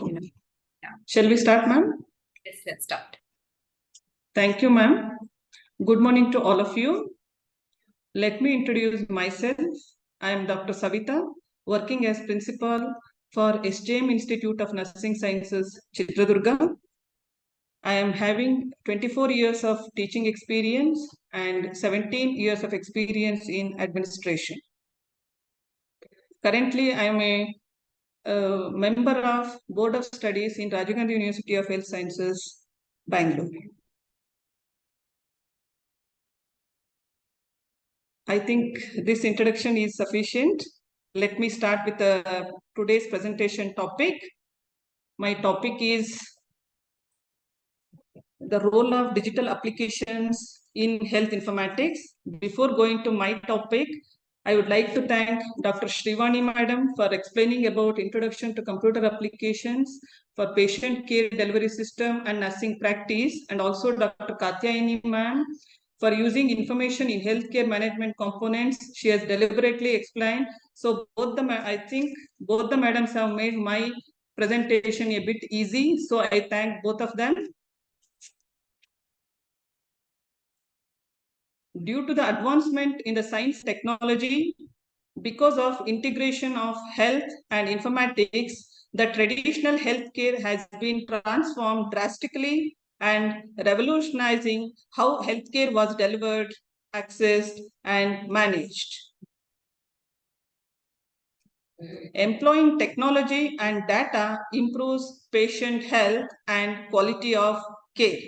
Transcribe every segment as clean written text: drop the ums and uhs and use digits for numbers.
Okay. Yeah. Shall we start, ma'am? Yes, let's start. Thank you, ma'am. Good morning to all of you. Let me introduce myself. I am Dr. Savitha, working as principal for SJM Institute of Nursing Sciences, Chitradurga. I am having 24 years of teaching experience and 17 years of experience in administration. Currently, I am a member of Board of Studies in Rajiv Gandhi University of Health Sciences, Bangalore. I think this introduction is sufficient. Let me start with today's presentation topic. My topic is the role of digital applications in health informatics. Before going to my topic, I would like to thank Dr. Shrivani Madam for explaining about Introduction to Computer Applications for Patient Care Delivery System and Nursing Practice, and also Dr. Katyayani Ma'am for using information in healthcare management components. She has deliberately explained. So I think both the madams have made my presentation a bit easy. So I thank both of them. Due to the advancement in the science technology, because of integration of health and informatics, the traditional healthcare has been transformed drastically and revolutionizing how healthcare was delivered, accessed, and managed. Employing technology and data improves patient health and quality of care.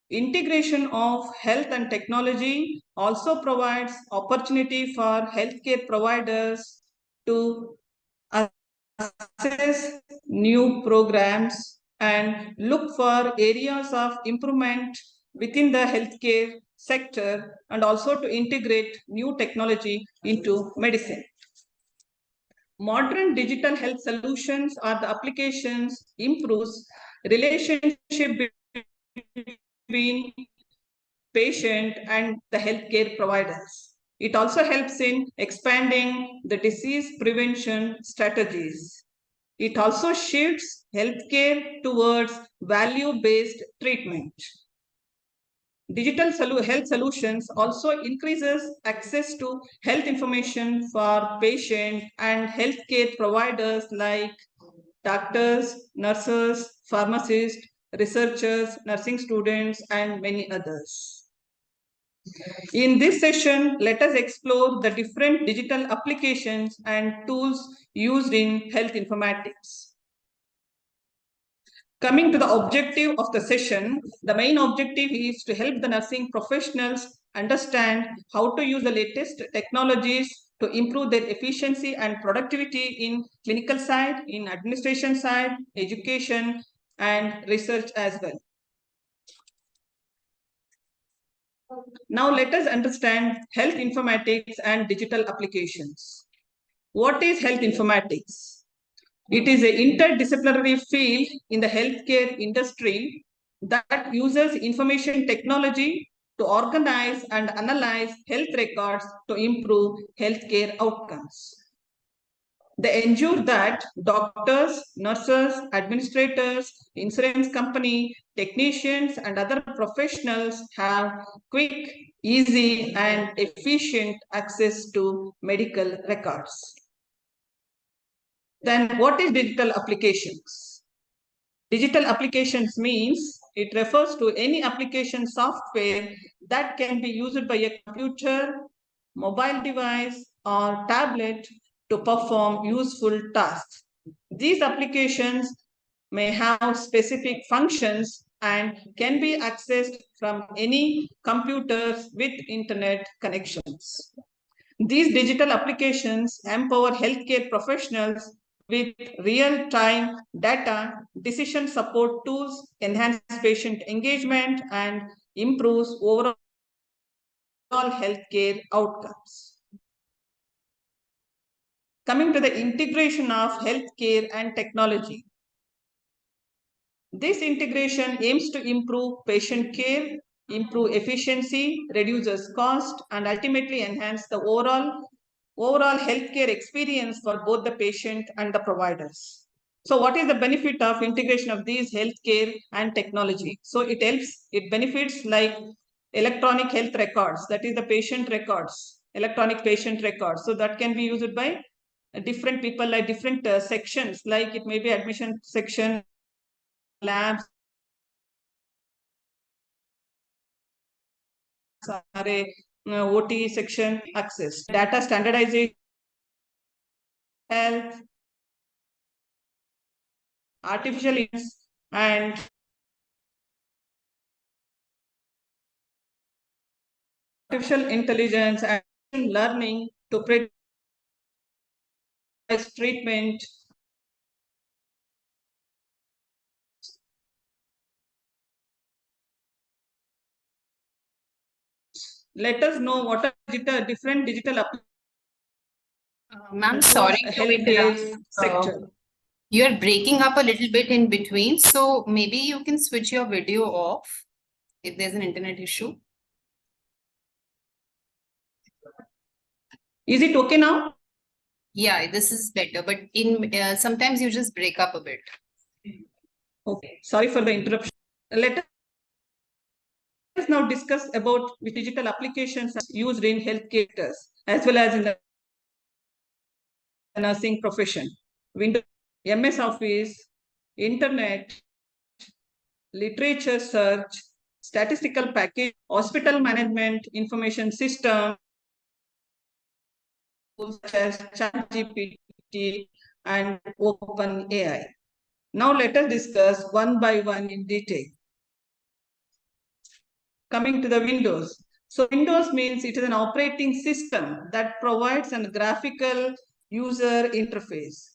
Integration of health and technology also provides opportunity for healthcare providers to assess new programs and look for areas of improvement within the healthcare sector, and also to integrate new technology into medicine. Modern digital health solutions are the applications improves relationship between patient and the healthcare providers. It also helps in expanding the disease prevention strategies. It also shifts healthcare towards value-based treatment. Digital health solutions also increases access to health information for patient and healthcare providers like doctors, nurses, pharmacists, researchers, nursing students, and many others. In this session, let us explore the different digital applications and tools used in health informatics. Coming to the objective of the session, the main objective is to help the nursing professionals understand how to use the latest technologies to improve their efficiency and productivity in clinical side, in administration side, education, and research as well. Now let us understand health informatics and digital applications. What is health informatics? It is an interdisciplinary field in the healthcare industry that uses information technology to organize and analyze health records to improve healthcare outcomes. They ensure that doctors, nurses, administrators, insurance company, technicians, and other professionals have quick, easy, and efficient access to medical records. Then what is digital applications? Digital applications means it refers to any application software that can be used by a computer, mobile device, or tablet to perform useful tasks. These applications may have specific functions and can be accessed from any computers with internet connections. These digital applications empower healthcare professionals with real-time data, decision support tools, enhance patient engagement, and improves overall healthcare outcomes. Coming to the integration of healthcare and technology. This integration aims to improve patient care, improve efficiency, reduces cost, and ultimately enhance the overall healthcare experience for both the patient and the providers. So what is the benefit of integration of these healthcare and technology? So it benefits like electronic health records, that is the patient records, electronic patient records. So that can be used by different people, like different sections, like it may be admission section, labs, OT section, access, data standardization, health, artificial intelligence, and artificial intelligence and learning to predict treatment. Let us know what are different digital applications Ma'am, sorry to healthcare interrupt. sector. You're breaking up a little bit in between, so maybe you can switch your video off if there's an internet issue. Is it okay now? Yeah, this is better, but in sometimes you just break up a bit. Okay, sorry for the interruption. Let us now discuss about which digital applications are used in healthcare as well as in the nursing profession. Windows, MS Office, Internet, literature search, statistical package, hospital management information system, such as ChatGPT and Open AI. Now let us discuss one by one in detail. Coming to the Windows. So Windows means it is an operating system that provides a graphical user interface.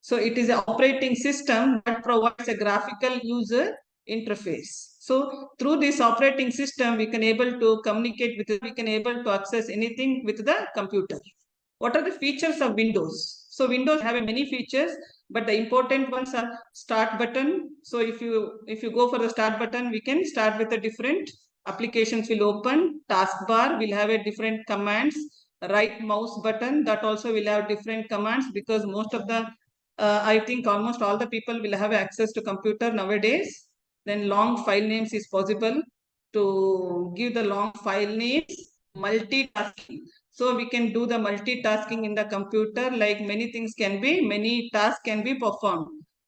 So it is an operating system that provides a graphical user interface. So through this operating system, we can able to communicate with, we can able to access anything with the computer. What are the features of Windows? So Windows have many features, but the important ones are start button. So if you go for the start button, we can start with the different applications will open. Taskbar will have a different commands. Right mouse button, that also will have different commands, because most of the I think almost all the people will have access to computer nowadays. Then long file names is possible to give the long file names, multitasking. So we can do the multitasking in the computer, like many things can be, many tasks can be performed.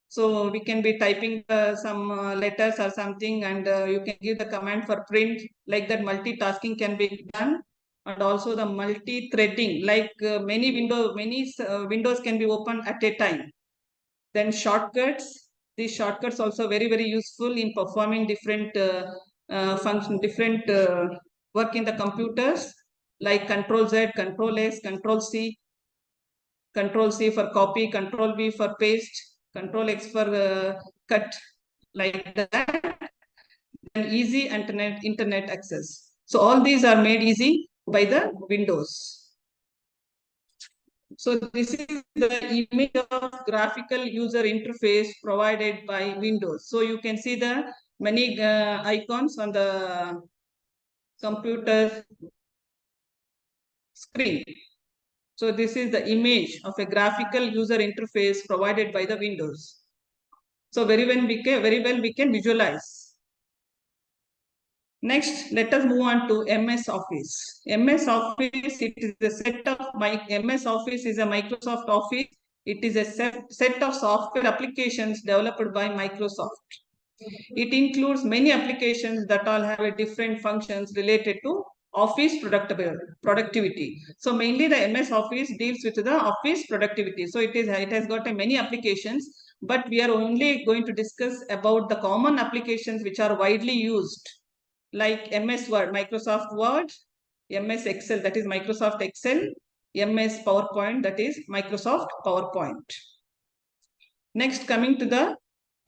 So we can be typing some letters or something, and you can give the command for print, like that multitasking can be done. And also the multi-threading, like many windows can be opened at a time. Then shortcuts, these shortcuts also very, very useful in performing different function, different work in the computers, like Control Z, Control S, Control C, Control C for copy, Control V for paste, Control X for cut, like that. And easy internet access. So all these are made easy by the Windows. So this is the image of graphical user interface provided by Windows. So you can see the many icons on the computer screen. So this is the image of a graphical user interface provided by the Windows. So very well we can visualize. Next, let us move on to MS Office. MS Office, it is a set of MS Office is a Microsoft Office. It is a set of software applications developed by Microsoft. It includes many applications that all have a different functions related to office productivity. So mainly the MS Office deals with the office productivity. So it has got a many applications, but we are only going to discuss about the common applications which are widely used, like MS Word, Microsoft Word, MS Excel, that is Microsoft Excel, MS PowerPoint, that is Microsoft PowerPoint. Next, coming to the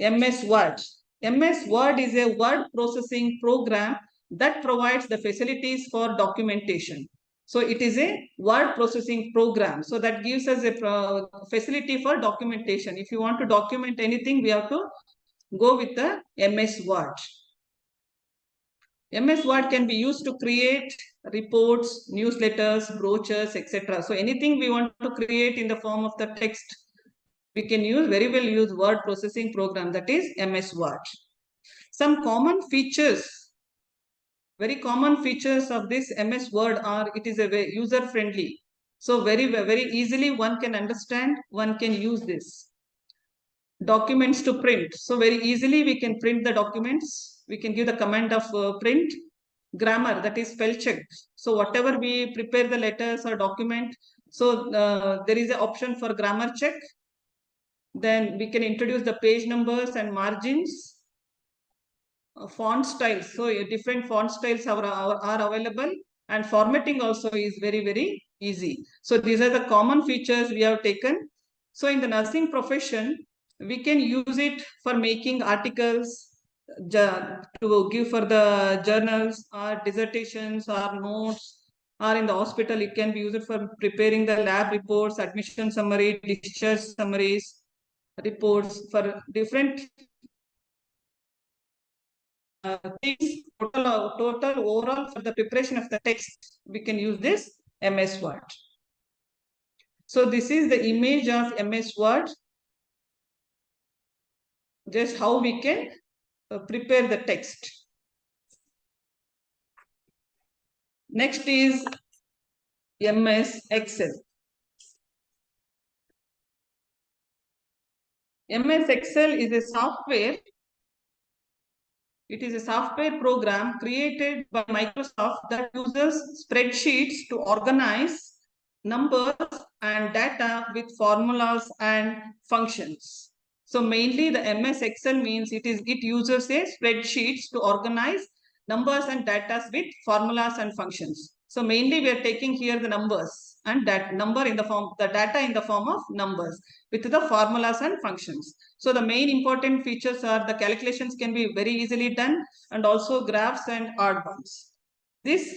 MS Word. MS Word is a word processing program that provides the facilities for documentation. So it is a word processing program. So that gives us a facility for documentation. If you want to document anything, we have to go with the MS Word. MS Word can be used to create reports, newsletters, brochures, etc. So anything we want to create in the form of the text, We can very well use word processing program, that is MS Word. Some common features, very common features of this MS Word are, it is a very user friendly. So very easily one can understand, one can use this. Documents to print. So very easily we can print the documents. We can give the command of print. Grammar, that is spell check. So whatever we prepare the letters or document, so there is an option for grammar check. Then we can introduce the page numbers and margins. Font styles. So different font styles are available, and formatting also is very easy. So these are the common features we have taken. So in the nursing profession, we can use it for making articles, to give for the journals or dissertations or notes, or in the hospital it can be used for preparing the lab reports, admission summary, discharge summaries, reports for different things. Total overall for the preparation of the text, we can use this MS Word. So this is the image of MS Word. Just how we can prepare the text. Next is MS Excel. MS Excel is a software. It is a software program created by Microsoft that uses spreadsheets to organize numbers and data with formulas and functions. So mainly the MS Excel means it uses a spreadsheets to organize numbers and data with formulas and functions. So mainly we are taking here the numbers and that number in the form, the data in the form of numbers with the formulas and functions. So the main important features are the calculations can be very easily done, and also graphs and odd ones. This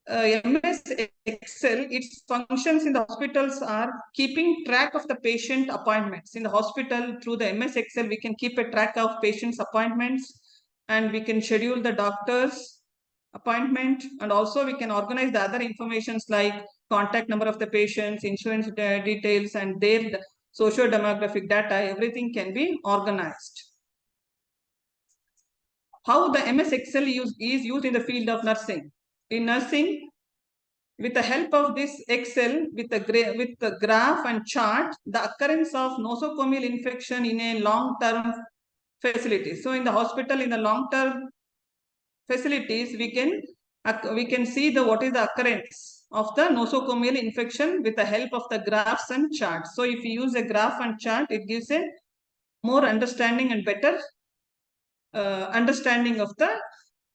MS Excel, its functions in the hospitals are keeping track of the patient appointments. In the hospital, through the MS Excel, we can keep a track of patients' appointments, and we can schedule the doctor's appointment, and also we can organize the other informations like contact number of the patients, insurance details, and their socio-demographic data. Everything can be organized. How the MS Excel is used in the field of nursing. In nursing, with the help of this Excel, with the graph and chart, the occurrence of nosocomial infection in a long-term facility. So in the hospital, in the long-term facilities, we can see what is the occurrence of the nosocomial infection with the help of the graphs and charts. So if you use a graph and chart, it gives a more understanding and better understanding of the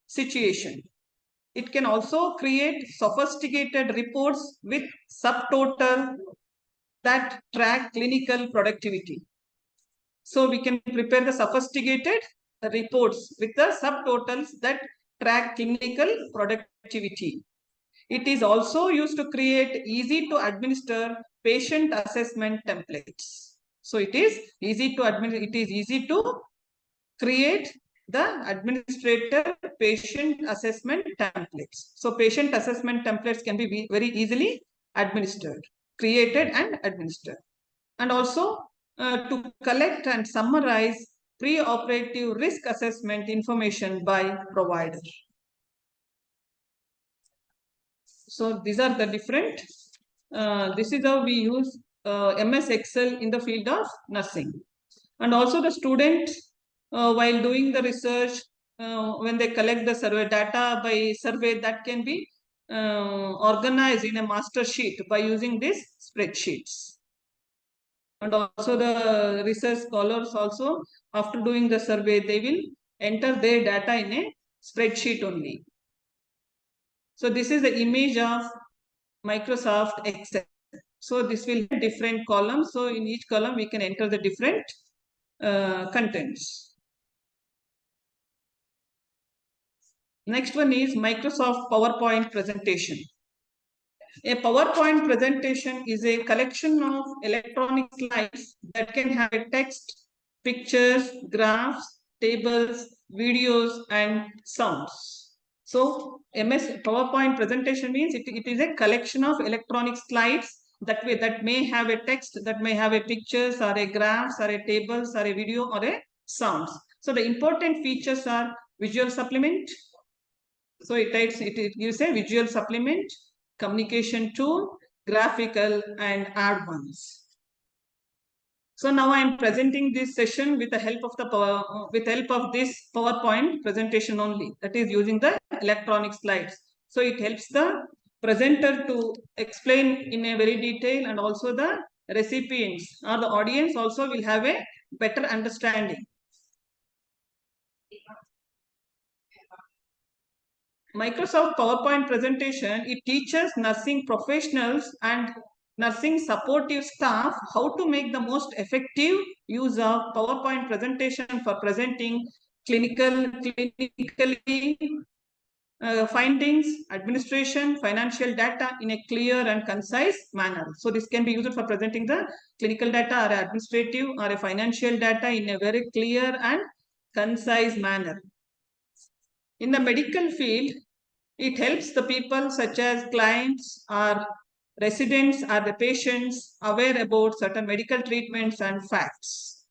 situation. It can also create sophisticated reports with subtotal that track clinical productivity. So we can prepare the sophisticated reports with the subtotals that track clinical productivity. It is also used to create easy to administer patient assessment templates. So it is easy to administer, it is easy to create the administrator patient assessment templates. So patient assessment templates can be very easily administered, created and administered. And also to collect and summarize pre-operative risk assessment information by provider. So these are the different, this is how we use MS Excel in the field of nursing. And also the student, while doing the research, when they collect the survey data by survey, that can be organized in a master sheet by using these spreadsheets. And also the research scholars also, after doing the survey, they will enter their data in a spreadsheet only. So this is the image of Microsoft Excel. So this will have different columns. So in each column, we can enter the different contents. Next one is Microsoft PowerPoint presentation. A PowerPoint presentation is a collection of electronic slides that can have a text, pictures, graphs, tables, videos, and sounds. So MS PowerPoint presentation means it is a collection of electronic slides that way, that may have a text, that may have a pictures or a graphs or a tables or a video or a sounds. So the important features are visual supplement. So it gives a visual supplement, communication tool, graphical, and add-ons. So now I am presenting this session with the help of this PowerPoint presentation only. That is using the electronic slides. So it helps the presenter to explain in a very detail, and also the recipients or the audience also will have a better understanding. Microsoft PowerPoint presentation, it teaches nursing professionals and nursing supportive staff how to make the most effective use of PowerPoint presentation for presenting clinically findings, administration, financial data in a clear and concise manner. So this can be used for presenting the clinical data or administrative or a financial data in a very clear and concise manner. In the medical field, it helps the people such as clients or residents or the patients aware about certain medical treatments and facts.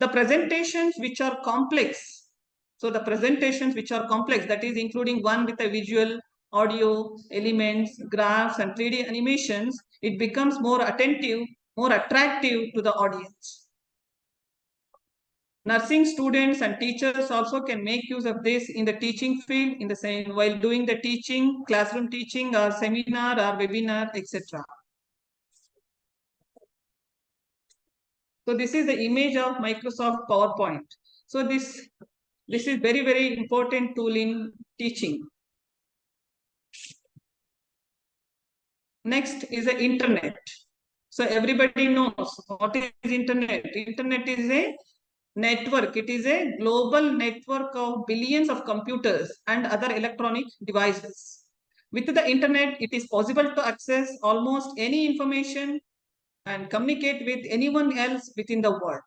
The presentations which are complex, so the presentations which are complex, that is including one with a visual, audio, elements, graphs and 3D animations, it becomes more attentive, more attractive to the audience. Nursing students and teachers also can make use of this in the teaching field, in the same while doing the teaching, classroom teaching or seminar or webinar, etc. So this is the image of Microsoft PowerPoint. So this is very, very important tool in teaching. Next is the internet. So everybody knows what is internet. Internet is a network. It is a global network of billions of computers and other electronic devices. With the internet, it is possible to access almost any information and communicate with anyone else within the world.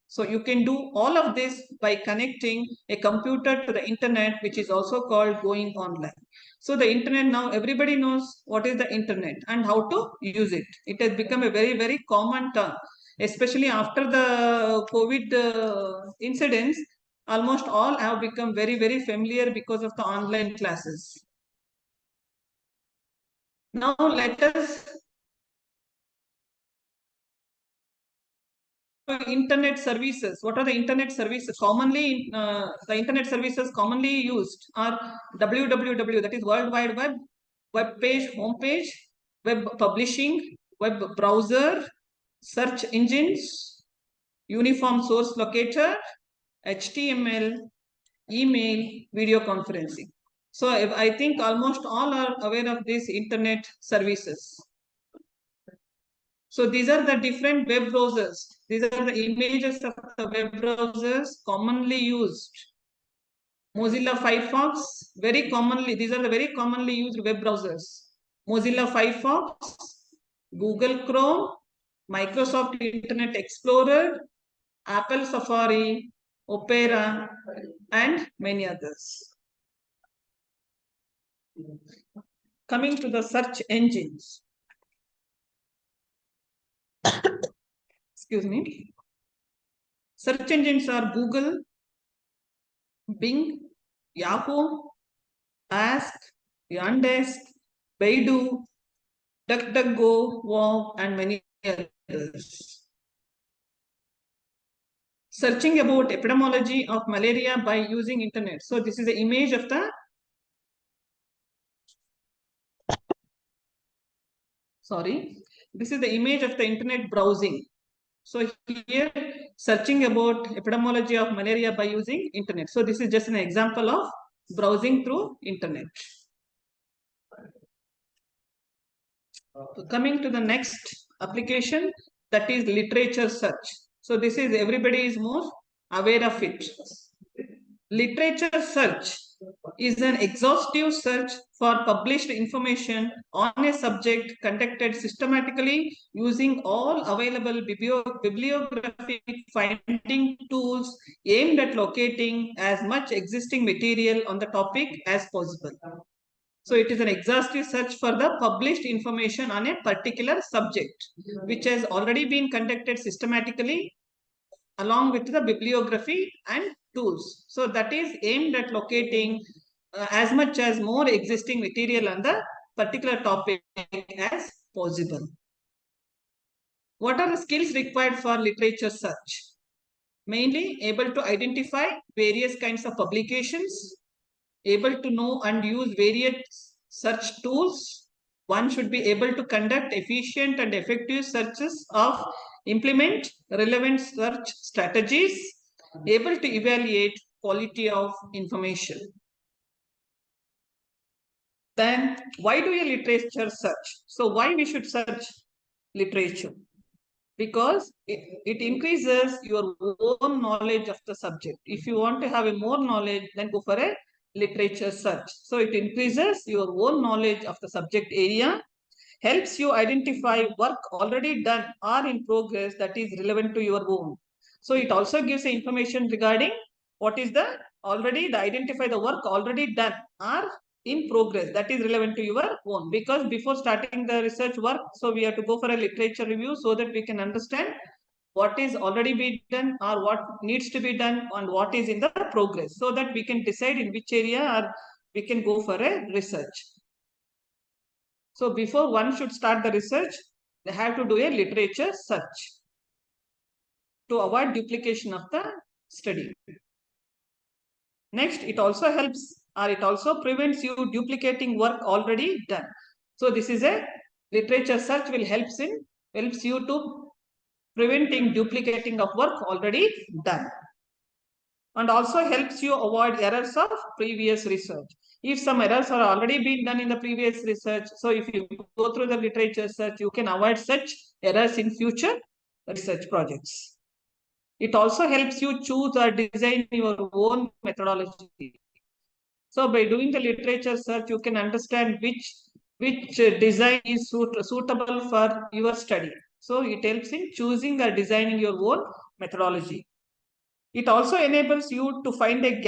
So you can do all of this by connecting a computer to the internet, which is also called going online. So the internet, now everybody knows what is the internet and how to use it. It has become a very, very common term, especially after the COVID incidents. Almost all have become very, very familiar because of the online classes. Now let us internet services. What are the internet services? Commonly, the internet services commonly used are www, that is World Wide Web, web page, home page, web publishing, web browser, search engines, uniform source locator, HTML, email, video conferencing. So I think almost all are aware of these internet services. So these are the different web browsers. These are the images of the web browsers commonly used. Mozilla Firefox, very commonly, these are the very commonly used web browsers. Mozilla Firefox, Google Chrome, Microsoft Internet Explorer, Apple Safari, Opera, and many others. Coming to the search engines. Excuse me. Search engines are Google, Bing, Yahoo, Ask, Yandex, Baidu, DuckDuckGo, Wow, and many others. Searching about epidemiology of malaria by using internet. So this is the image of the this is the image of the internet browsing. So here, searching about epidemiology of malaria by using internet. So this is just an example of browsing through internet. Coming to the next application, that is literature search. So this is, everybody is more aware of it. Literature search is an exhaustive search for published information on a subject conducted systematically using all available bibliographic finding tools aimed at locating as much existing material on the topic as possible. So it is an exhaustive search for the published information on a particular subject, which has already been conducted systematically along with the bibliography and tools. So that is aimed at locating as much as more existing material on the particular topic as possible. What are the skills required for literature search? Mainly able to identify various kinds of publications, able to know and use various search tools. One should be able to conduct efficient and effective searches of implement relevant search strategies, able to evaluate quality of information. Then why do a literature search? So why we should search literature? Because it increases your own knowledge of the subject. If you want to have a more knowledge, then go for a literature search. So it increases your own knowledge of the subject area, helps you identify work already done or in progress that is relevant to your own. So it also gives information regarding what is the identify the work already done or in progress that is relevant to your own. Because before starting the research work, so we have to go for a literature review so that we can understand what is already been done or what needs to be done and what is in the progress, so that we can decide in which area or we can go for a research. So before one should start the research, they have to do a literature search to avoid duplication of the study. Next, it also helps or it also prevents you duplicating work already done. So this is a literature search will helps you to preventing duplicating of work already done, and also helps you avoid errors of previous research. If some errors are already been done in the previous research, so if you go through the literature search, you can avoid such errors in future research projects. It also helps you choose or design your own methodology. So by doing the literature search, you can understand which design is suitable for your study. So it helps in choosing or designing your own methodology. It also enables you to find a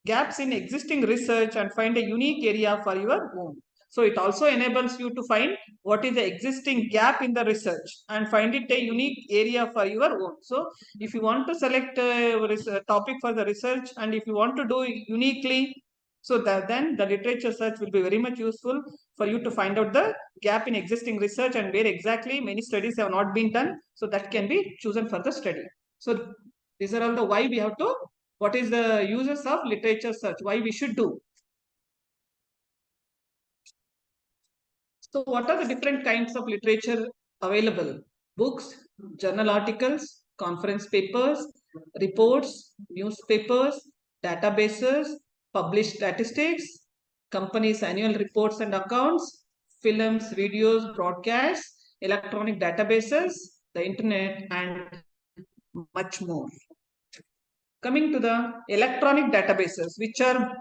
gaps in existing research and find a unique area for your own. So it also enables you to find what is the existing gap in the research and find it a unique area for your own. So if you want to select a topic for the research and if you want to do it uniquely, so then the literature search will be very much useful for you to find out the gap in existing research and where exactly many studies have not been done. So that can be chosen for the study. So these are all the why we have to, what is the uses of literature search, why we should do. So what are the different kinds of literature available? Books, journal articles, conference papers, reports, newspapers, databases, published statistics, companies' annual reports and accounts, films, videos, broadcasts, electronic databases, the internet, and much more. Coming to the electronic databases, which are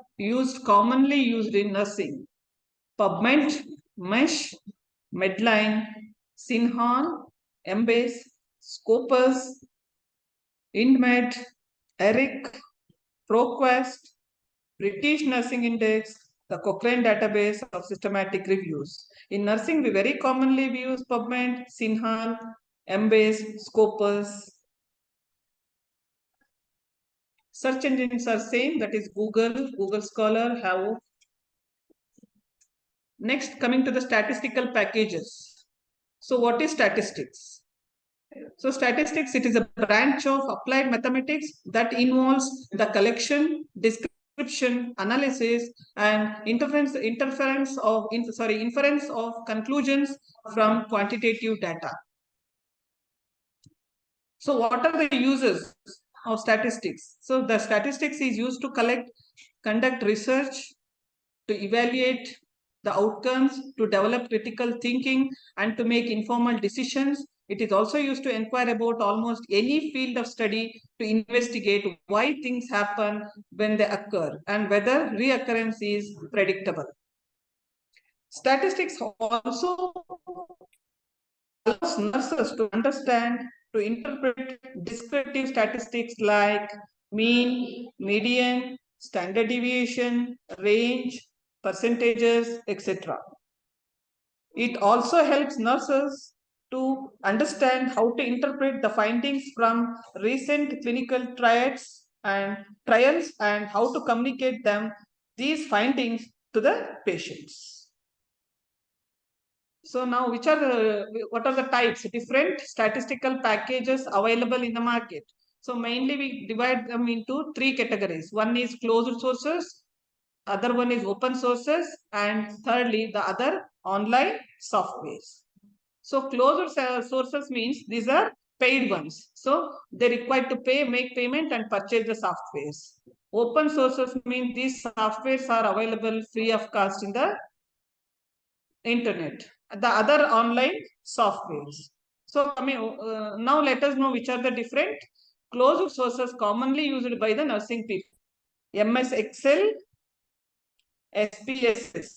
commonly used in nursing: PubMed, Mesh, Medline, Sinhan, Embase, Scopus, IndMed, ERIC, ProQuest, British Nursing Index, the Cochrane database of systematic reviews. In nursing, we very commonly use PubMed, Sinhan, Embase, Scopus. Search engines are same, that is Google Scholar, have. Next, coming to the statistical packages. So what is statistics? So statistics, it is a branch of applied mathematics that involves the collection, description, analysis, and inference of conclusions from quantitative data. So what are the uses of statistics? So the statistics is used to conduct research, to evaluate the outcomes, to develop critical thinking, and to make informed decisions. It is also used to inquire about almost any field of study, to investigate why things happen when they occur and whether reoccurrence is predictable. Statistics also allows nurses to understand, to interpret descriptive statistics like mean, median, standard deviation, range, percentages, etc. It also helps nurses to understand how to interpret the findings from recent clinical trials and how to communicate these findings to the patients. So now what are the types, different statistical packages available in the market? So mainly we divide them into three categories. One is closed sources, other one is open sources, and thirdly the other online softwares. So closed sources means these are paid ones. So they require to make payment and purchase the softwares. Open sources means these softwares are available free of cost in the internet. The other online softwares. So now let us know which are the different closed sources commonly used by the nursing people. MS Excel, SPSS,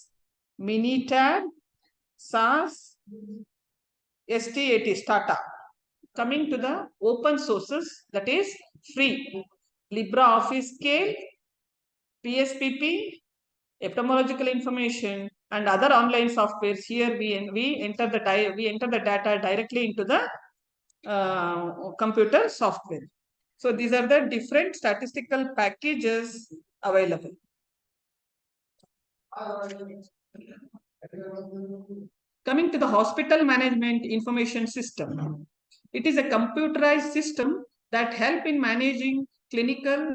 Minitab, SAS, STAT, Stata. Coming to the open sources, that is free. LibreOffice Scale, PSPP, epidemiological information, and other online softwares. Here we enter the data directly into the computer software. So these are the different statistical packages available. Coming to the hospital management information system, it is a computerized system that help in managing clinical,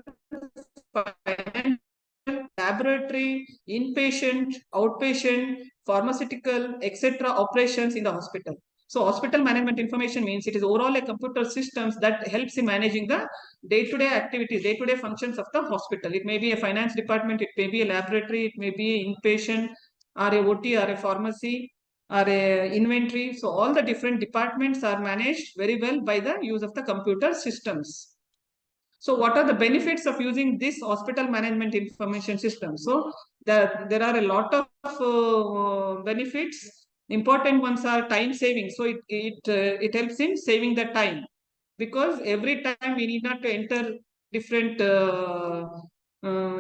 laboratory, inpatient, outpatient, pharmaceutical, etc. operations in the hospital. So hospital management information means it is overall a computer systems that helps in managing the day-to-day activities, day-to-day functions of the hospital. It may be a finance department, it may be a laboratory, it may be an inpatient, or a OT, or a pharmacy, or a inventory. So all the different departments are managed very well by the use of the computer systems. So what are the benefits of using this hospital management information system? So there are a lot of benefits. Important ones are time saving. So it helps in saving the time, because every time we need not to enter different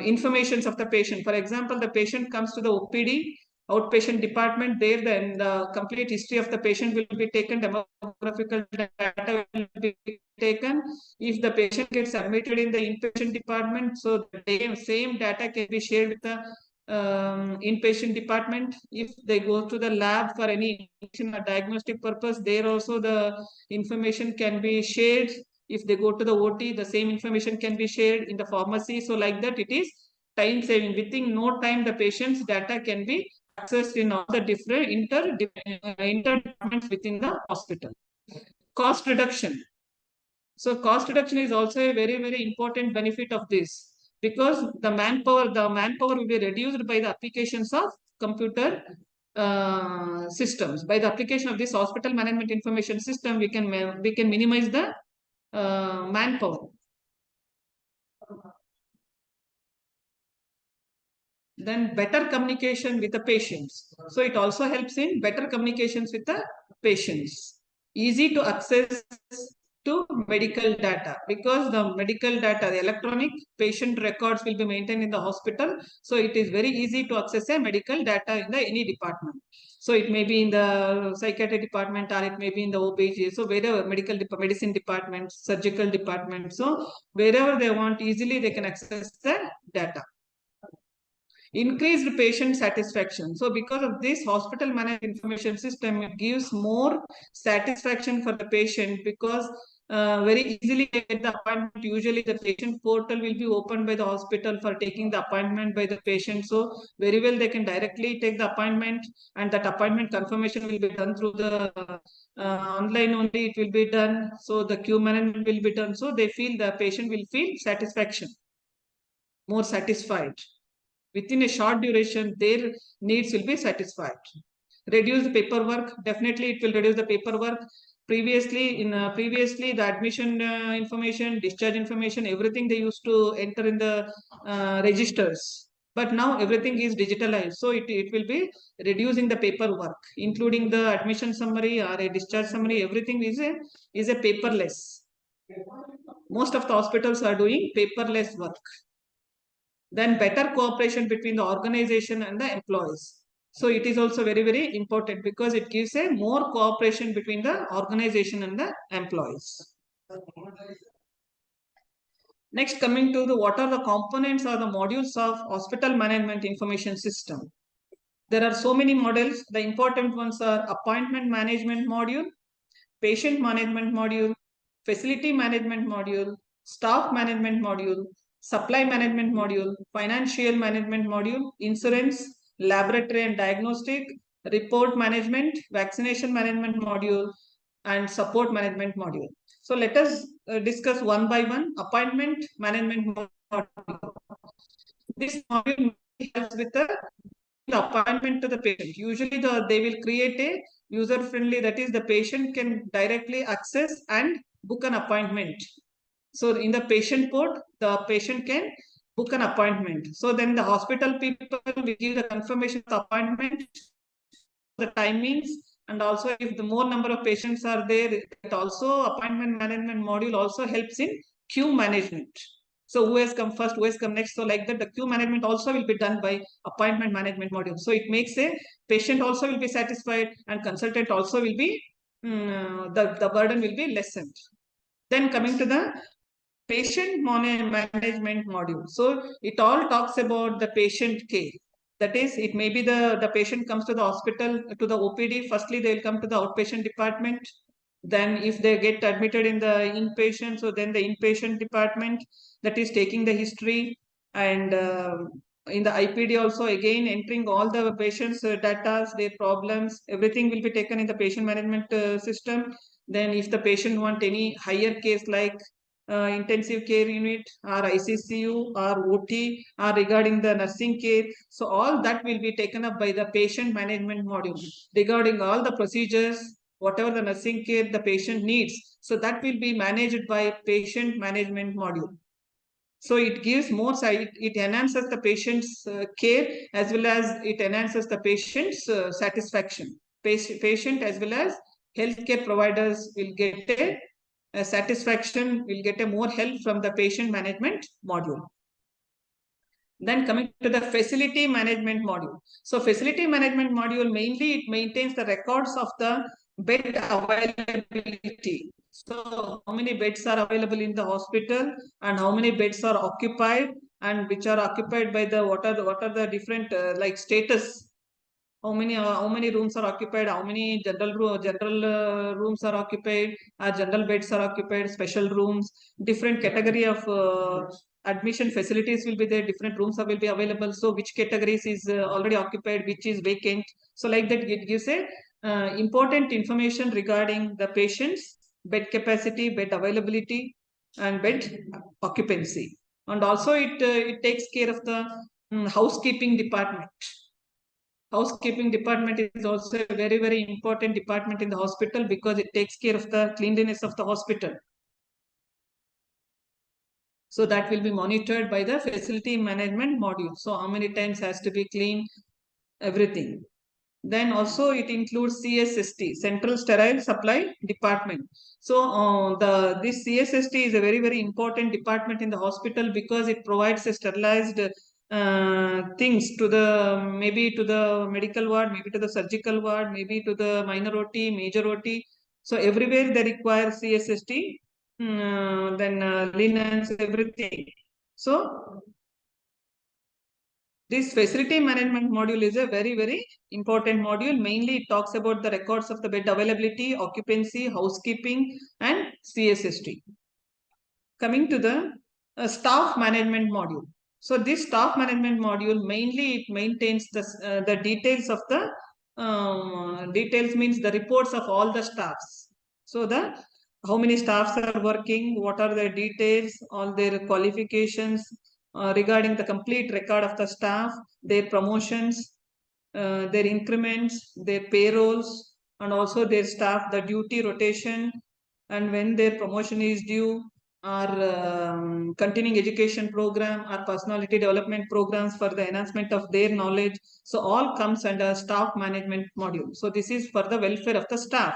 informations of the patient. For example, the patient comes to the OPD, outpatient department. There then the complete history of the patient will be taken, demographical data will be taken. If the patient gets admitted in the inpatient department, so the same data can be shared with the inpatient department. If they go to the lab for any diagnostic purpose, there also the information can be shared. If they go to the OT, the same information can be shared in the pharmacy. So like that, it is time saving. Within no time, the patient's data can be accessed in all the different inter departments within the hospital. Cost reduction. So cost reduction is also a very, very important benefit of this, because the manpower will be reduced by the applications of computer systems. By the application of this hospital management information system, we can minimize the manpower. Then better communication with the patients. So it also helps in better communications with the patients. Easy to access to medical data, because the medical data, the electronic patient records will be maintained in the hospital. So it is very easy to access a medical data in any department. So it may be in the psychiatry department, or it may be in the OBG. So wherever medicine department, surgical department. So wherever they want, easily they can access the data. Increased patient satisfaction. So because of this hospital management information system, it gives more satisfaction for the patient, because very easily get the appointment. Usually the patient portal will be opened by the hospital for taking the appointment by the patient. So very well they can directly take the appointment, and that appointment confirmation will be done through the online only. It will be done. So the queue management will be done. So the patient will feel satisfaction, more satisfied. Within a short duration, their needs will be satisfied. Reduce the paperwork. Definitely, it will reduce the paperwork. Previously, the admission information, discharge information, everything they used to enter in the registers. But now everything is digitalized. So it will be reducing the paperwork, including the admission summary or a discharge summary. Everything is a paperless. Most of the hospitals are doing paperless work. Then better cooperation between the organization and the employees. So it is also very, very important because it gives a more cooperation between the organization and the employees. Next, coming to the what are the components or the modules of hospital management information system. There are so many models. The important ones are appointment management module, patient management module, facility management module, staff management module, supply management module, financial management module, insurance, laboratory and diagnostic, report management, vaccination management module, and support management module. So let us discuss one by one. Appointment management module. This module helps with the appointment to the patient. Usually they will create a user friendly, that is the patient can directly access and book an appointment. So in the patient port, the patient can book an appointment. So then the hospital people will give the confirmation of the appointment, the timings, and also if the more number of patients are there, it also appointment management module also helps in queue management. So who has come first, who has come next. So like that, the queue management also will be done by appointment management module. So it makes a patient also will be satisfied and consultant also will be, the burden will be lessened. Then coming to the patient management module. So it all talks about the patient care. That is, it may be the patient comes to the hospital, to the OPD. Firstly, they will come to the outpatient department. Then if they get admitted in the inpatient, so then the inpatient department that is taking the history, and in the IPD also again entering all the patients' data, their problems, everything will be taken in the patient management system. Then if the patient want any higher case like intensive care unit or ICCU or OT or regarding the nursing care. So all that will be taken up by the patient management module regarding all the procedures, whatever the nursing care the patient needs. So that will be managed by patient management module. So it gives more side, it enhances the patient's care as well as it enhances the patient's satisfaction. Patient as well as healthcare providers will get a satisfaction, will get a more help from the patient management module. Then coming to the facility management module. So facility management module, mainly it maintains the records of the bed availability. So how many beds are available in the hospital and how many beds are occupied and which are occupied by the what are the different like status. How many rooms are occupied, how many general rooms are occupied, general beds are occupied, special rooms, different category of admission facilities will be there, different rooms will be available. So which categories is already occupied, which is vacant. So like that it gives a important information regarding the patient's bed capacity, bed availability and bed occupancy. And also it takes care of the housekeeping department. Housekeeping department is also a very, very important department in the hospital because it takes care of the cleanliness of the hospital. So that will be monitored by the facility management module. So how many times has to be clean, everything. Then also it includes CSST, Central Sterile Supply Department. So this CSST is a very, very important department in the hospital because it provides a sterilized things to the, maybe to the medical ward, maybe to the surgical ward, maybe to the minor OT, major OT. So everywhere they require CSST, then linens, everything. So this facility management module is a very, very important module. Mainly it talks about the records of the bed availability, occupancy, housekeeping and CSST. Coming to the staff management module. So this staff management module, mainly it maintains the details of the, details means the reports of all the staffs. So how many staffs are working, what are the details, all their qualifications, regarding the complete record of the staff, their promotions, their increments, their payrolls, and also their staff, the duty rotation, and when their promotion is due, or continuing education program, or personality development programs for the enhancement of their knowledge. So all comes under staff management module. So this is for the welfare of the staff.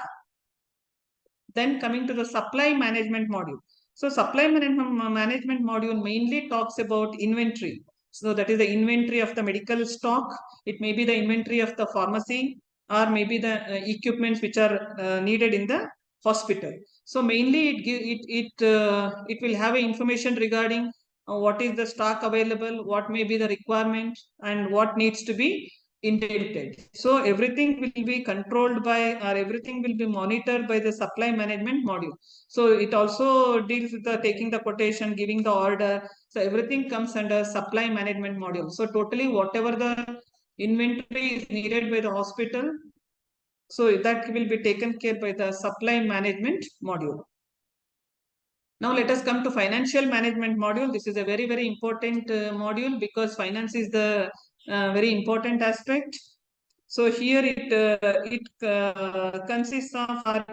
Then coming to the supply management module. So supply management module mainly talks about inventory. So that is the inventory of the medical stock. It may be the inventory of the pharmacy, or maybe the equipments which are needed in the hospital. So mainly it will have information regarding what is the stock available, what may be the requirement, and what needs to be intended. So everything will be controlled by, or everything will be monitored by the supply management module. So it also deals with the taking the quotation, giving the order. So everything comes under supply management module. So totally whatever the inventory is needed by the hospital, so that will be taken care by the supply management module. Now let us come to financial management module. This is a very, very important module, because finance is the very important aspect. So here it consists of our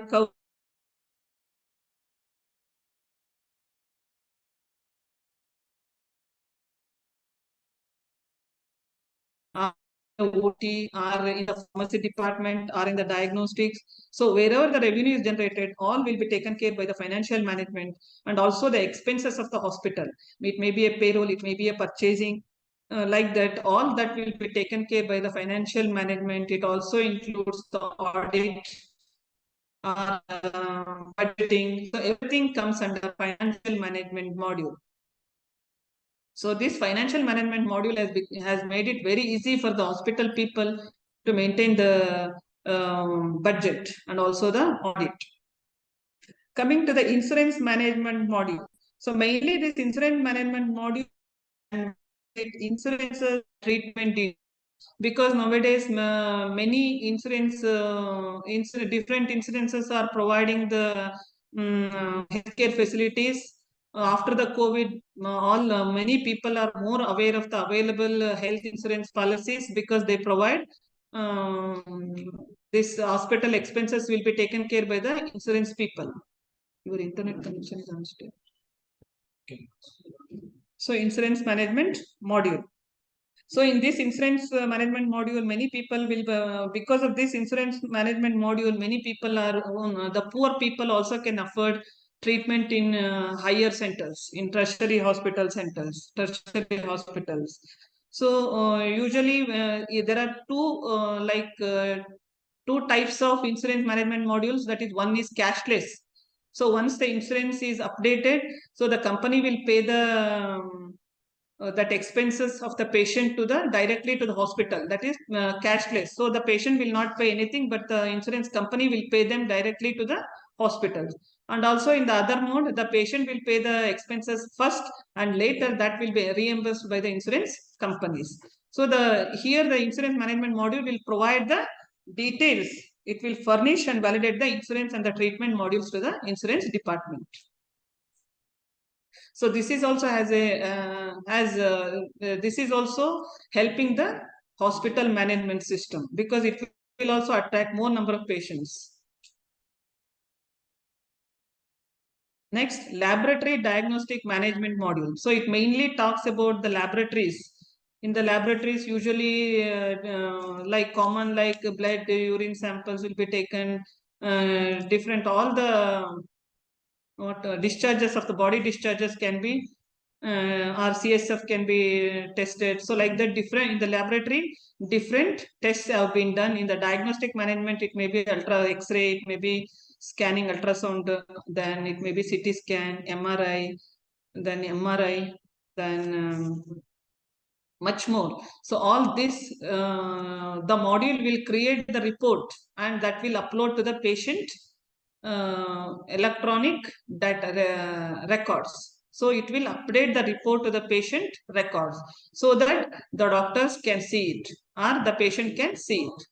OT, or in the pharmacy department, or in the diagnostics. So wherever the revenue is generated, all will be taken care by the financial management, and also the expenses of the hospital. It may be a payroll, it may be a purchasing, like that. All that will be taken care by the financial management. It also includes the audit, budgeting. So everything comes under financial management module. So this financial management module has made it very easy for the hospital people to maintain the budget and also the audit. Coming to the insurance management module. So mainly this insurance management module and insurance treatment, because nowadays many different insurances are providing the healthcare facilities. After the COVID, many people are more aware of the available health insurance policies, because they provide this hospital expenses will be taken care by the insurance people. Your internet connection is unstable. Okay. So insurance management module. So in this insurance management module, many people will, because of this insurance management module, many people are, the poor people also can afford treatment in higher centers, in tertiary hospital centers, tertiary hospitals. So usually there are two types of insurance management modules. That is, one is cashless. So once the insurance is updated, so the company will pay the that expenses of the patient to the directly to the hospital. That is cashless. So the patient will not pay anything, but the insurance company will pay them directly to the hospital. And also in the other mode, the patient will pay the expenses first, and later that will be reimbursed by the insurance companies. So here the insurance management module will provide the details. It will furnish and validate the insurance and the treatment modules to the insurance department. So this is also this is also helping the hospital management system, because it will also attract more number of patients. Next, laboratory diagnostic management module. So it mainly talks about the laboratories. In the laboratories, usually like common, like blood, urine samples will be taken, different, all the discharges of the body discharges can be, or CSF can be tested. So like that, different in the laboratory, different tests have been done. In the diagnostic management, it may be ultra X-ray, it may be scanning, ultrasound, then it may be CT scan, MRI, then much more. So all this, the module will create the report, and that will upload to the patient electronic data records. So it will update the report to the patient records, so that the doctors can see it, or the patient can see it.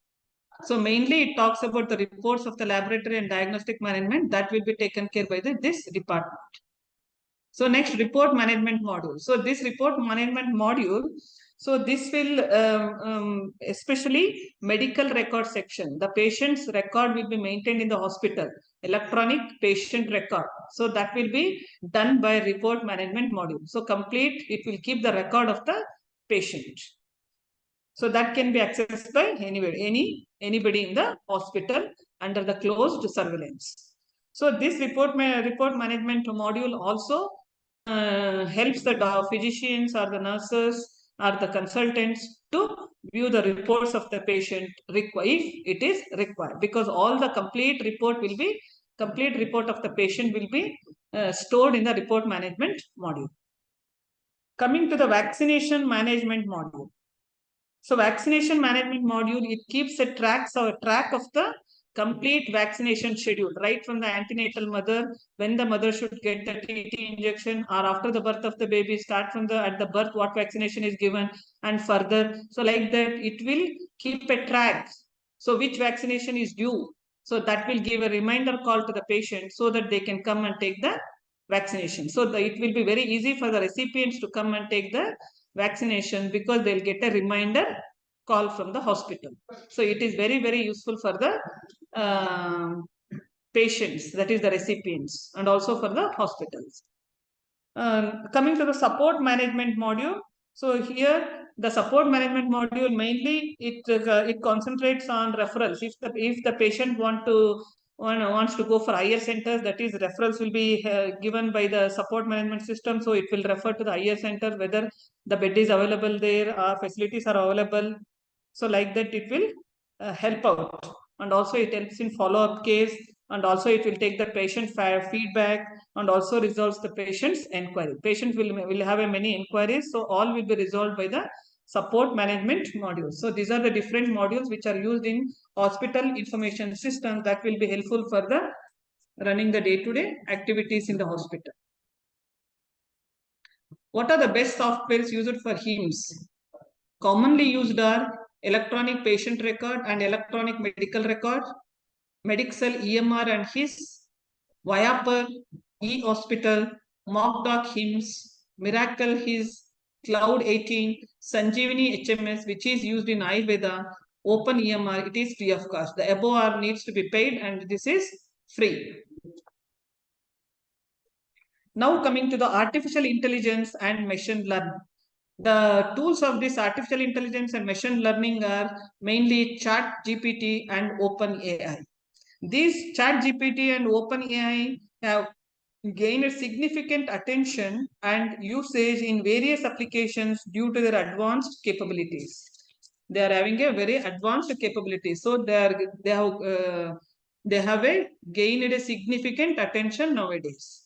So mainly it talks about the reports of the laboratory and diagnostic management that will be taken care by this department. So next, report management module. So this report management module, so this will especially medical record section. The patient's record will be maintained in the hospital, electronic patient record. So that will be done by report management module. So complete, it will keep the record of the patient. So that can be accessed by anybody in the hospital under the closed surveillance. So this report management module also helps the physicians or the nurses or the consultants to view the reports of the patient if it is required, because all the complete report of the patient will be stored in the report management module. Coming to the vaccination management module. So vaccination management module, it keeps a track of the complete vaccination schedule, right from the antenatal mother, when the mother should get the TT injection, or after the birth of the baby, start from at the birth, what vaccination is given, and further. So like that, it will keep a track. So which vaccination is due. So that will give a reminder call to the patient so that they can come and take the vaccination. So it will be very easy for the recipients to come and take the vaccination, because they'll get a reminder call from the hospital. So it is very, very useful for the patients, that is the recipients, and also for the hospitals. Coming to the support management module. So here the support management module, mainly it concentrates on referrals. If the patient wants to go for higher centers, that is, referrals will be given by the support management system. So it will refer to the higher center, whether the bed is available there or facilities are available. So like that, it will help out, and also it helps in follow-up case, and also it will take the patient feedback, and also resolves the patient's inquiry. Patient will have many inquiries, so all will be resolved by the support management modules. So these are the different modules which are used in hospital information systems that will be helpful for the running the day-to-day activities in the hospital. What are the best softwares used for HIMSS? Commonly used are electronic patient record and electronic medical record, Medixel EMR and HIS, Viaper, eHospital, MockDoc HIMSS, Miracle HIS, Cloud 18, Sanjeevani HMS, which is used in Ayurveda, Open EMR, it is free of cost. The above are needs to be paid, and this is free. Now coming to the artificial intelligence and machine learning. The tools of this artificial intelligence and machine learning are mainly ChatGPT and Open AI. These ChatGPT and Open AI have gained significant attention and usage in various applications due to their advanced capabilities. They are having a very advanced capability, so they have gained a significant attention nowadays.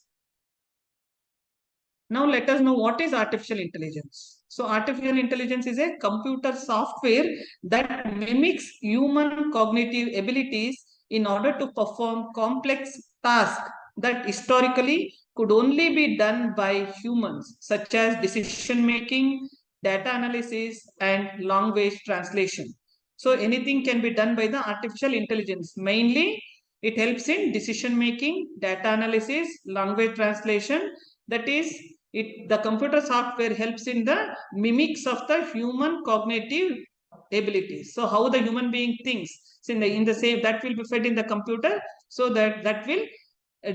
Now let us know what is artificial intelligence. So artificial intelligence is a computer software that mimics human cognitive abilities in order to perform complex tasks that historically could only be done by humans, such as decision making, data analysis, and language translation. So anything can be done by the artificial intelligence. Mainly, it helps in decision making, data analysis, language translation. That is, the computer software helps in the mimics of the human cognitive abilities. So how the human being thinks, so in the same, that will be fed in the computer, so that will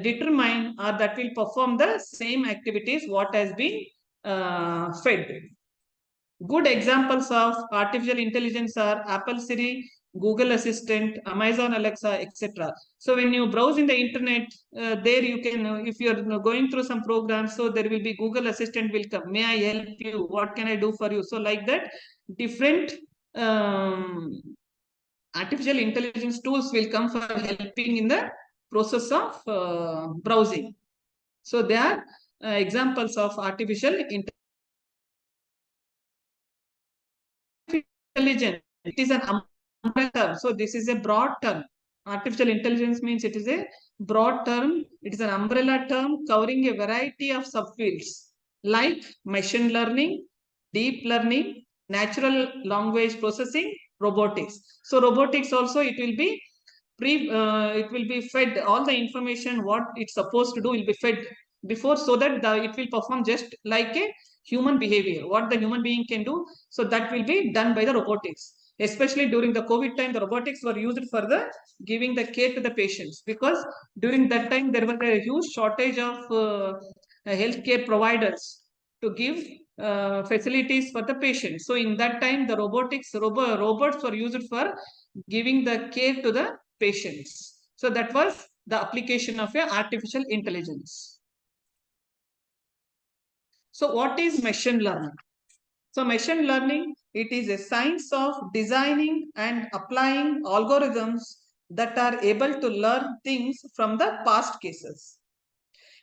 determine, or that will perform the same activities what has been fed. Good examples of artificial intelligence are Apple Siri, Google Assistant, Amazon Alexa, etc. So when you browse in the internet, there you can, if you're going through some programs, so there will be Google Assistant will come. May I help you? What can I do for you? So like that, different artificial intelligence tools will come for helping in the process of browsing. So they are examples of artificial intelligence. It is an umbrella term. So this is a broad term. Artificial intelligence means it is a broad term. It is an umbrella term covering a variety of subfields like machine learning, deep learning, natural language processing, robotics. So robotics also, it will be fed, all the information what it's supposed to do will be fed before, so that it will perform just like a human behavior, what the human being can do. So that will be done by the robotics. Especially during the COVID time, the robotics were used for the giving the care to the patients, because during that time there was a huge shortage of healthcare providers to give facilities for the patients. So in that time, the robots were used for giving the care to the patients. So that was the application of artificial intelligence. So what is machine learning? So machine learning, it is a science of designing and applying algorithms that are able to learn things from the past cases.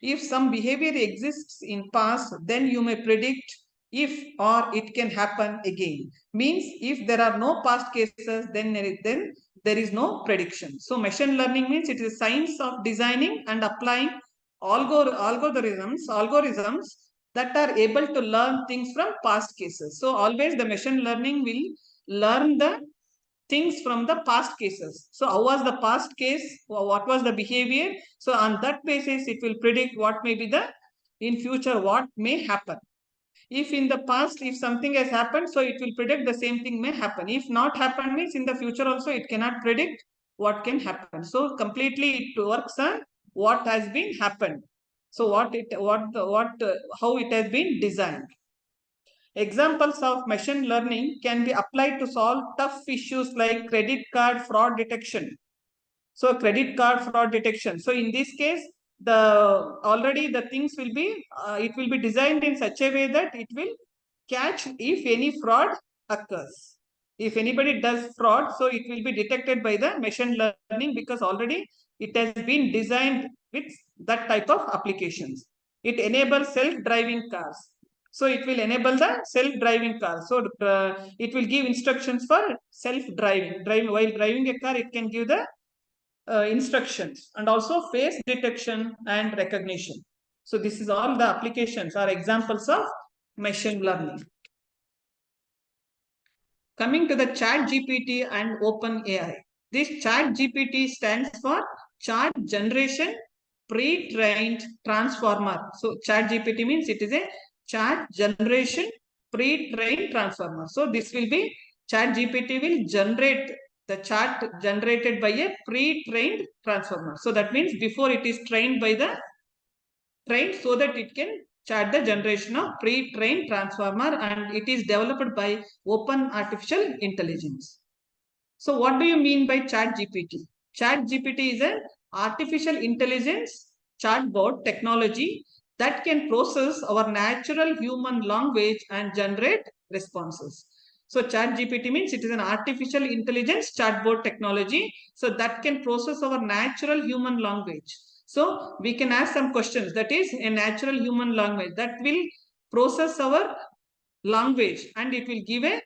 If some behavior exists in past, then you may predict if or it can happen again. Means if there are no past cases, then there is no prediction. So machine learning means it is a science of designing and applying algorithms that are able to learn things from past cases. So always the machine learning will learn the things from the past cases. So how was the past case? What was the behavior? So on that basis, it will predict what may be the in future, what may happen. If in the past, if something has happened, so it will predict the same thing may happen. If not happen means in the future also it cannot predict what can happen. So completely it works on what has been happened. So how it has been designed. Examples of machine learning can be applied to solve tough issues like credit card fraud detection. So credit card fraud detection. So in this case, already the things will be, it will be designed in such a way that it will catch if any fraud occurs. If anybody does fraud, so it will be detected by the machine learning because already it has been designed with that type of applications. It enables self-driving cars. So it will enable the self-driving car. So it will give instructions for self-driving. While driving a car, it can give the instructions and also face detection and recognition. So this is all the applications or examples of machine learning. Coming to the ChatGPT and Open AI. This ChatGPT stands for Chat Generation Pre-trained Transformer. So ChatGPT means it is a chat generation pre-trained transformer. So this will be ChatGPT will generate the chat generated by a pre-trained transformer. So that means before it is trained by the trained so that it can chat the generation of pre-trained transformer, and it is developed by Open Artificial Intelligence. So what do you mean by ChatGPT? ChatGPT is an artificial intelligence chatbot technology that can process our natural human language and generate responses. So ChatGPT means it is an artificial intelligence chatbot technology, so that can process our natural human language. So we can ask some questions, that is a natural human language that will process our language and it will give a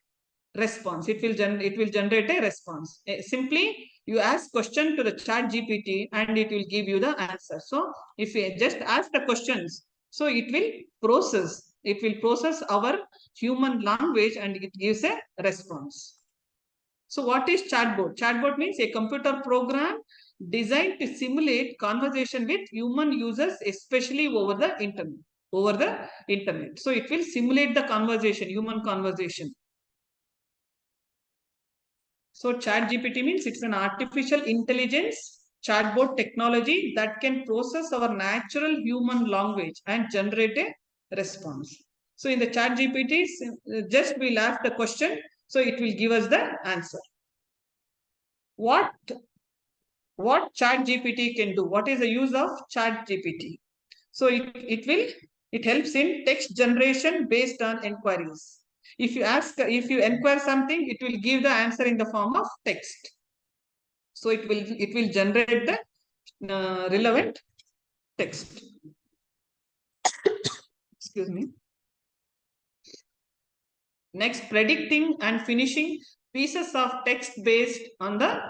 response. It will generate a response. Simply you ask question to the ChatGPT and it will give you the answer. So if you just ask the questions, so it will process our human language and it gives a response. So what is chatbot? Chatbot means a computer program designed to simulate conversation with human users, especially over the internet. So it will simulate the conversation, human conversation. So ChatGPT means it's an artificial intelligence chatbot technology that can process our natural human language and generate a response. So in the ChatGPT, just we'll ask the question, so it will give us the answer. What ChatGPT can do? What is the use of ChatGPT? So it helps in text generation based on inquiries. If you inquire something, it will give the answer in the form of text. So it will generate the relevant text. Excuse me. Next, predicting and finishing pieces of text based on the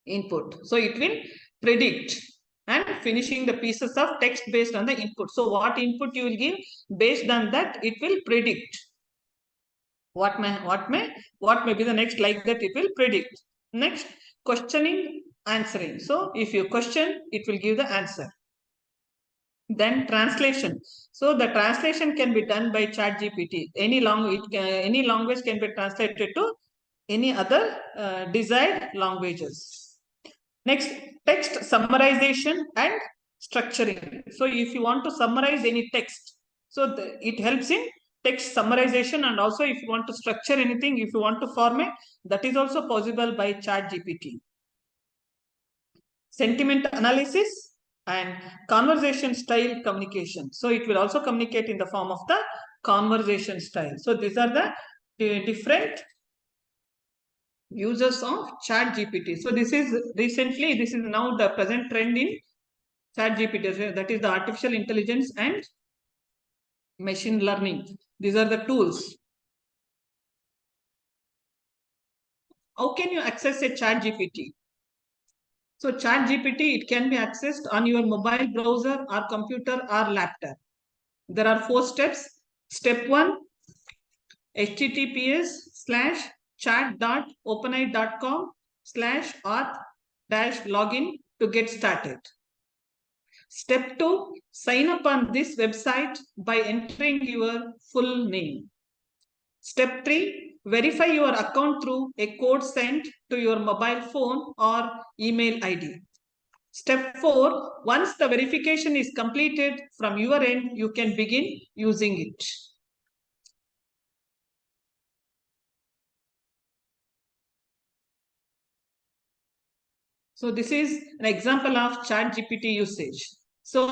input. So it will predict and finishing the pieces of text based on the input. So what input you will give, based on that it will predict what may be the next, like that it will predict. Next, questioning, answering. So if you question, it will give the answer. Then translation. So the translation can be done by ChatGPT. Any language can be translated to any other desired languages. Next, text summarization and structuring. So if you want to summarize any text, so it helps in text summarization, and also if you want to structure anything, if you want to format, that is also possible by ChatGPT. Sentiment analysis and conversation style communication. So it will also communicate in the form of the conversation style. So these are the different users of ChatGPT. So this is now the present trend in ChatGPT. That is the artificial intelligence and machine learning. These are the tools. How can you access a ChatGPT? So ChatGPT, it can be accessed on your mobile browser or computer or laptop. There are 4 steps. Step 1, https:/chat.openai.com/auth-login to get started. Step 2, sign up on this website by entering your full name. Step 3, verify your account through a code sent to your mobile phone or email ID. Step 4, once the verification is completed from your end, you can begin using it. So this is an example of ChatGPT usage. So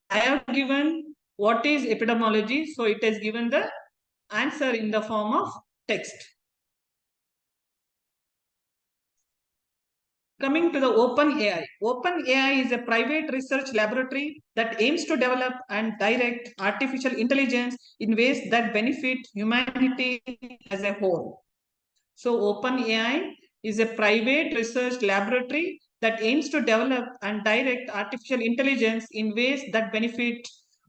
I have given what is epidemiology. So it has given the answer in the form of text. Coming to the Open AI. Open AI is a private research laboratory that aims to develop and direct artificial intelligence in ways that benefit humanity as a whole. So Open AI is a private research laboratory that aims to develop and direct artificial intelligence in ways that benefit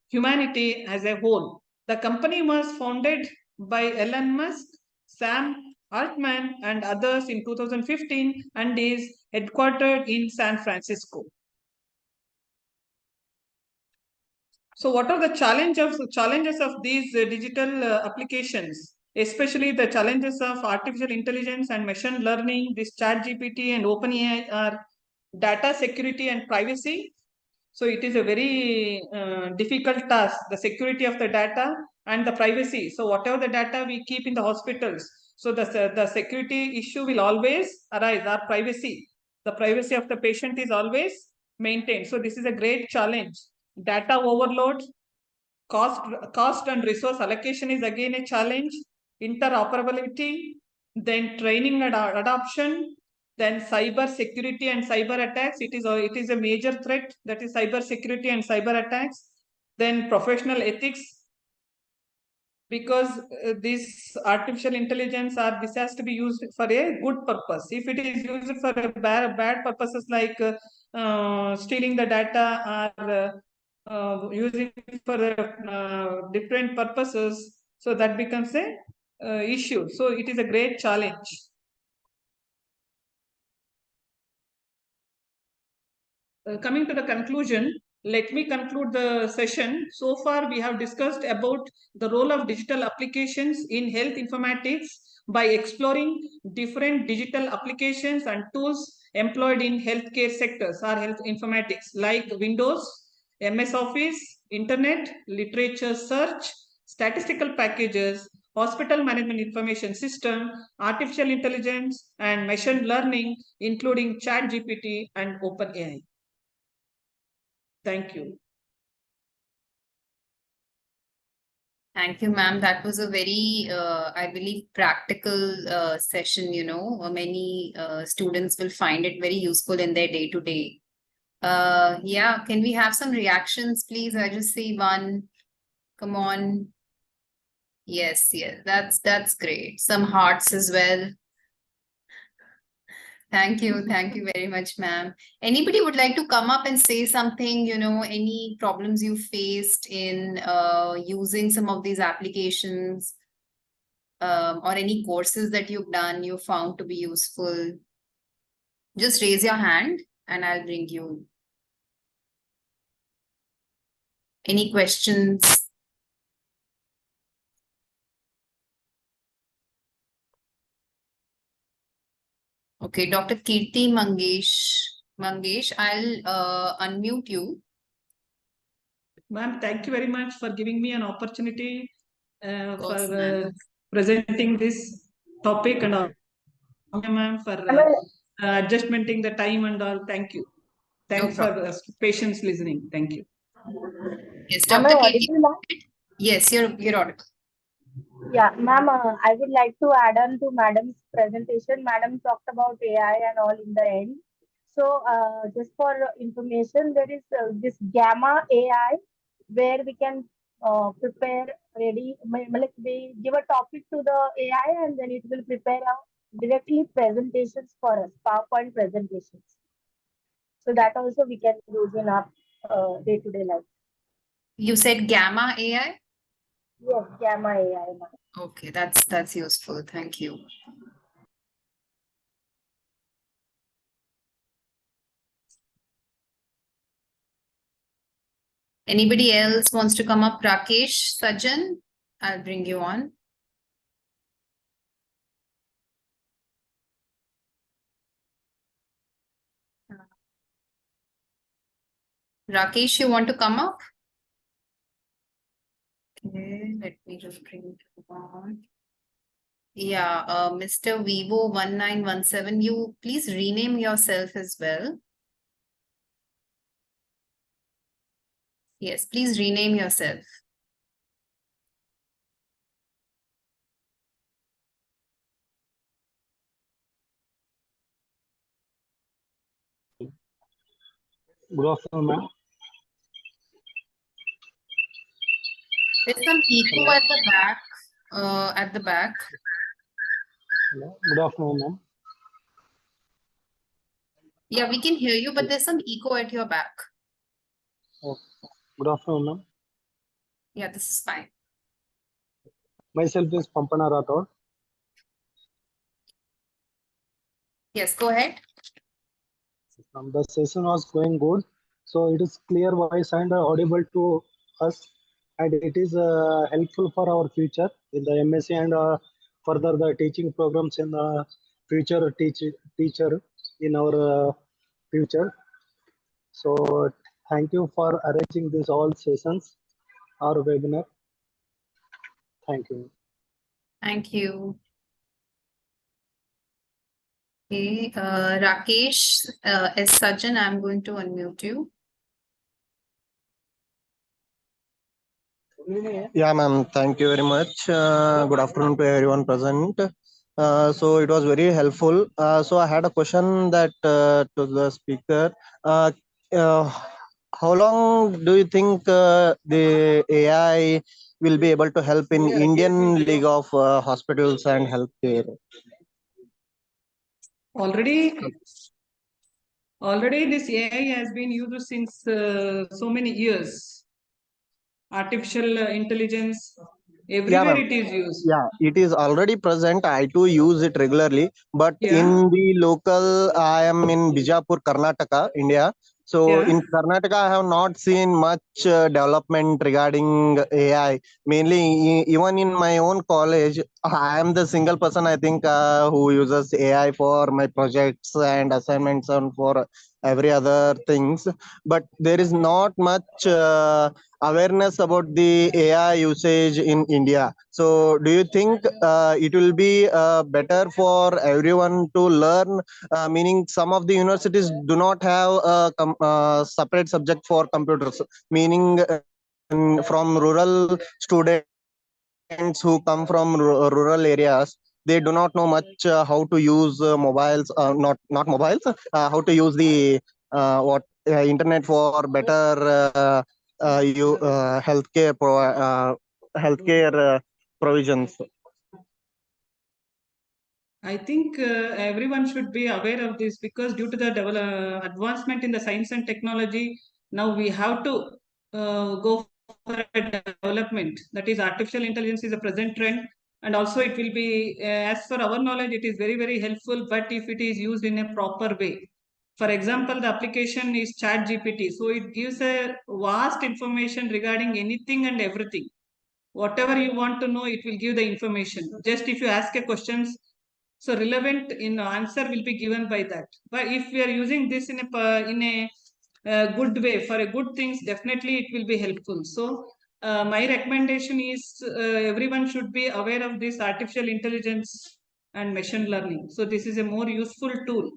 humanity as a whole. The company was founded by Elon Musk, Sam Altman, and others in 2015 and is headquartered in San Francisco. So what are the challenges of these digital applications, especially the challenges of artificial intelligence and machine learning? This ChatGPT and OpenAI are data security and privacy. So it is a very difficult task, the security of the data and the privacy. So whatever the data we keep in the hospitals, so the security issue will always arise, our privacy. The privacy of the patient is always maintained. So this is a great challenge. Data overload, cost and resource allocation is again a challenge. Interoperability, then training and adoption, then cyber security and cyber attacks. It is a major threat, that is cyber security and cyber attacks. Then professional ethics, because this artificial intelligence this has to be used for a good purpose. If it is used for a bad purposes like stealing the data or using for different purposes, so that becomes a issue. So it is a great challenge. Coming to the conclusion, let me conclude the session. So far, we have discussed about the role of digital applications in health informatics by exploring different digital applications and tools employed in healthcare sectors or health informatics, like Windows, MS Office, Internet, literature search, statistical packages, hospital management information system, artificial intelligence, and machine learning, including ChatGPT and OpenAI. Thank you. Thank you, ma'am. That was a very, I believe, practical session. Many students will find it very useful in their day-to-day. Yeah, can we have some reactions, please? I just see one. Come on. Yes, that's great. Some hearts as well. Thank you very much, ma'am. Anybody would like to come up and say something, any problems you faced in using some of these applications, or any courses that you've done you found to be useful? Just raise your hand and I'll bring you. Any questions? Okay, Dr. Kirti Mangesh, I'll unmute you. Ma'am, thank you very much for giving me an opportunity for presenting this topic, and ma'am for adjustmenting the time and all. Thank you. Thanks for patience listening. Thank you. Yes, Dr. Kirti. Yes, you're audible. Yeah, ma'am, I would like to add on to madam's presentation. Madam talked about AI and all in the end. So, just for information, there is this Gamma AI where we can prepare ready. Like we give a topic to the AI and then it will prepare directly presentations for us, PowerPoint presentations. So that also we can use in our day-to-day life. You said Gamma AI? Yes, Gamma AI, ma'am. Okay, that's useful. Thank you. Anybody else wants to come up? Rakesh, Sajjan, I'll bring you on. Rakesh, you want to come up? Okay, let me just bring you on. Yeah, Mr. Vivo 1917, you please rename yourself as well. Yes, please rename yourself. Good afternoon, ma'am. There's some echo at the back. At the back. Hello. Good afternoon, ma'am. Yeah, we can hear you, but there's some echo at your back. Oh, good afternoon, ma'am. Yeah, this is fine. Myself is Pampana Rathod. Yes, go ahead. The session was going good, so it is clear voice and audible to us, and it is helpful for our future in the MSc and further the teaching programs in the future teacher in our future. So thank you for arranging this all sessions or webinar. Thank you. Thank you. Okay, Rakesh, as Sajjan, I'm going to unmute you. Yeah, ma'am. Thank you very much. Good afternoon to everyone present. So it was very helpful. So I had a question that to the speaker. Uh, uh, how long do you think the AI will be able to help in Indian League of Hospitals and Healthcare? Already this AI has been used since so many years. Artificial intelligence, everywhere ma'am. it is used. Yeah, it is already present. I too use it regularly, but Yeah. in the local, I am in Bijapur, Karnataka, India. So Yeah. in Karnataka, I have not seen much development regarding AI. Mainly, even in my own college, I am the single person I think who uses AI for my projects and assignments and for every other things. But there is not much awareness about the AI usage in India. So, do you think it will be better for everyone to learn? Meaning, some of the universities do not have a separate subject for computers. Meaning, from rural students who come from rural areas, they do not know much how to use mobiles, not mobiles, how to use the what internet for better healthcare provisions. I think everyone should be aware of this because due to the advancement in the science and technology, now we have to go for a development. That is, artificial intelligence is a present trend, and also it will be, as for our knowledge, it is very, very helpful. But if it is used in a proper way, for example, the application is ChatGPT, so it gives a vast information regarding anything and everything. Whatever you want to know, it will give the information. Just if you ask a questions, so relevant in answer will be given by that. But if we are using this in a good way for a good things, definitely it will be helpful. So my recommendation is everyone should be aware of this artificial intelligence and machine learning. So this is a more useful tool